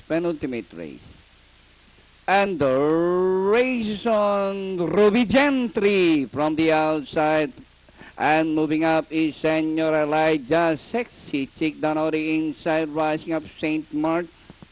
penultimate race. And the race is on. Ruby Gentry from the outside. And moving up is Senor Elijah. Sexy Chick down on the inside. Rising up St. Mark.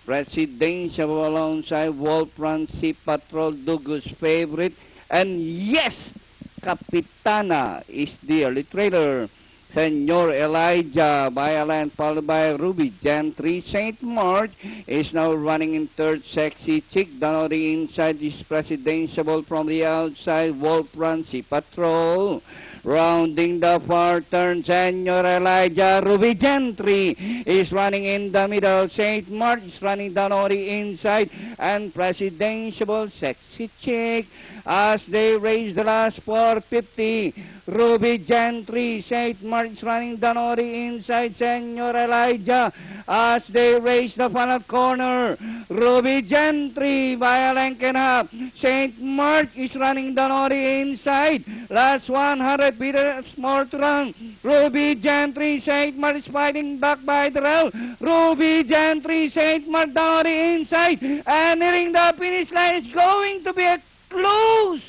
Presidential alongside Wolf Run, C Patrol, Dugus Favorite. And yes, Capitana is the early trailer. Senor Elijah by a line followed by Ruby Gentry. St. Mark is now running in third. Sexy Chick down on the inside is Presidential from the outside. Wolf Run, C Patrol. Rounding the far turn, Senor Elijah. Ruby Gentry is running in the middle. St. Mark is running down on the inside. And Presidential, Sexy Chick as they raise the last 450. Ruby Gentry, St. Mark is running down on the inside. Senor Elijah as they raise the final corner. Ruby Gentry by a length and a half. St. Mark is running down on the inside. Last 100 meters more to run. Ruby Gentry, St. Mark is fighting back by the rail. Ruby Gentry, St. Mark down on the inside. And nearing the finish line is going to be a close.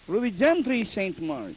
Ruby Gentry, St. Mark.